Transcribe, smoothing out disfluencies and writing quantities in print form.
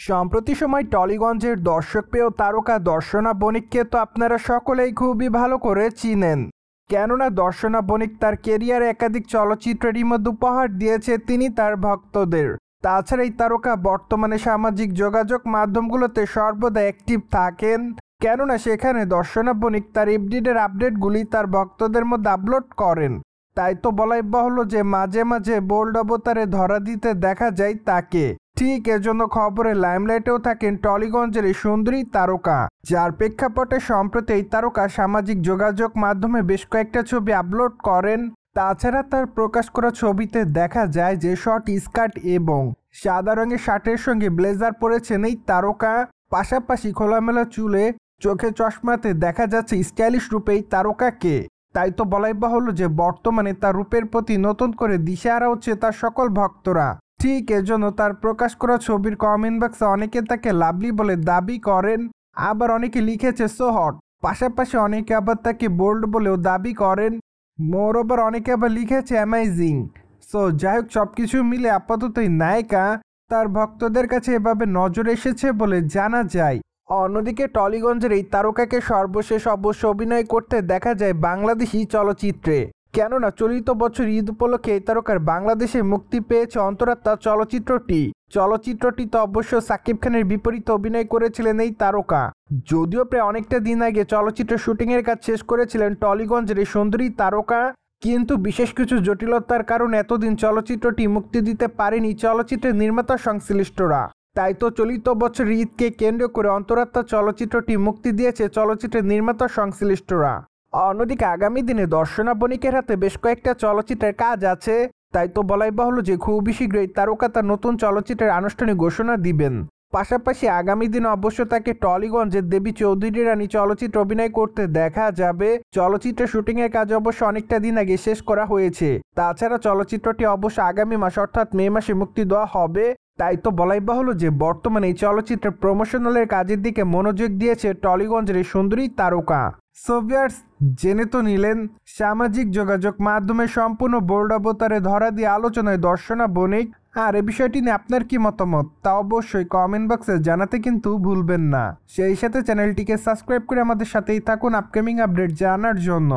সম্প্রতি সময় টলিগঞ্জের দর্শকপ্রিয় তারকা দর্শনা বণিককে তো আপনারা সকলেই খুবই ভালো করে চিনেন। কেননা দর্শনা বণিক তার কেরিয়ারে একাধিক চলচ্চিত্রেরই মধ্যে উপহার দিয়েছে তিনি তার ভক্তদের। তাছাড়া এই তারকা বর্তমানে সামাজিক যোগাযোগ মাধ্যমগুলোতে সর্বদা অ্যাক্টিভ থাকেন, কেননা সেখানে দর্শনা বণিক তার এফডিডের আপডেটগুলি তার ভক্তদের মধ্যে আপলোড করেন। তাই তো বলাই বাহুল্য যে মাঝে মাঝে বোল্ড অবতারে ধরা দিতে দেখা যায় তাকে। ঠিক এজন্য খবরে লাইমলাইটেও থাকেন টলিগঞ্জের এই সুন্দরী তারকা, যার প্রেক্ষাপটে সম্প্রতি এই তারকা সামাজিক যোগাযোগ মাধ্যমে বেশ কয়েকটা ছবি আপলোড করেন। তাছাড়া তার প্রকাশ করা ছবিতে দেখা যায় যে শর্ট স্কার্ট এবং সাদা রঙের শার্টের সঙ্গে ব্লেজার পরেছেন এই তারকা। পাশাপাশি খোলামেলা চুলে চোখে চশমাতে দেখা যাচ্ছে স্টাইলিশ রূপে এই তারকাকে। তাই তো বলাই বাহুল্য যে বর্তমানে তার রূপের প্রতি নতুন করে দিশেহারা হচ্ছে তার সকল ভক্তরা। ঠিক এজন্য তার প্রকাশ করা ছবির কমেন্ট বক্সে অনেকে তাকে লাভলি বলে দাবি করেন, আবার অনেকে লিখেছে সো হট। পাশাপাশি অনেকে আবার তাকে বোল্ড বলেও দাবি করেন। মোরওভার অনেকে আবার লিখেছে অ্যামেজিং। সো যাই হোক, সবকিছু মিলে আপাতত এই নায়িকা তার ভক্তদের কাছে এভাবে নজর এসেছে বলে জানা যায়। অন্যদিকে টলিগঞ্জের এই তারকাকে সর্বশেষ অবশ্য অভিনয় করতে দেখা যায় বাংলাদেশি চলচ্চিত্রে। কেননা চলিত বছর ঈদ উপলক্ষে এই তারকার বাংলাদেশে মুক্তি পেয়েছে অন্তরাত্মা চলচ্চিত্রটিতে অবশ্য সাকিব খানের বিপরীতে অভিনয় করেছিলেন এই তারকা। যদিও প্রায় অনেকটা দিন আগে চলচ্চিত্র শুটিংয়ের কাজ শেষ করেছিলেন টলিগঞ্জের এই সুন্দরী তারকা, কিন্তু বিশেষ কিছু জটিলতার কারণে এতদিন চলচ্চিত্রটি মুক্তি দিতে পারেনি চলচ্চিত্রের নির্মাতা সংশ্লিষ্টরা। তাই তো চলিত বছর ঈদকে কেন্দ্র করে অন্তরাত্মা চলচ্চিত্রটি মুক্তি দিয়েছে চলচ্চিত্রের নির্মাতা সংশ্লিষ্টরা। অন্যদিকে আগামী দিনে দর্শনা বণিকের হাতে বেশ কয়েকটা চলচ্চিত্রের কাজ আছে। তাই তো বলাই বাহুল্য যে খুবই শীঘ্রই তারকা তার নতুন চলচ্চিত্রের আনুষ্ঠানিক ঘোষণা দিবেন। পাশাপাশি আগামী দিনে অবশ্য তাকে টলিগঞ্জের দেবী চৌধুরী রানী চলচ্চিত্রে অভিনয় করতে দেখা যাবে। চলচ্চিত্রের শুটিংয়ের কাজ অবশ্য অনেকটা দিন আগে শেষ করা হয়েছে। তাছাড়া চলচ্চিত্রটি অবশ্য আগামী মাস অর্থাৎ মে মাসে মুক্তি দেওয়া হবে। তাই তো বলাই বাহুল্য যে বর্তমানে এই চলচ্চিত্রের প্রমোশনালের কাজের দিকে মনোযোগ দিয়েছে টলিগঞ্জের এই সুন্দরী তারকা। সো ভিউয়ার্স, জেনে তো নিলেন সামাজিক যোগাযোগ মাধ্যমে সম্পূর্ণ বোল্ড অবতারে ধরা দিয়ে আলোচনায় দর্শনা বণিক। আর এই বিষয়টি নিয়ে আপনার কি মতামত তা অবশ্যই কমেন্ট বক্সে জানাতে কিন্তু ভুলবেন না। সেই সাথে চ্যানেলটিকে সাবস্ক্রাইব করে আমাদের সাথেই থাকুন আপকামিং আপডেট জানার জন্য।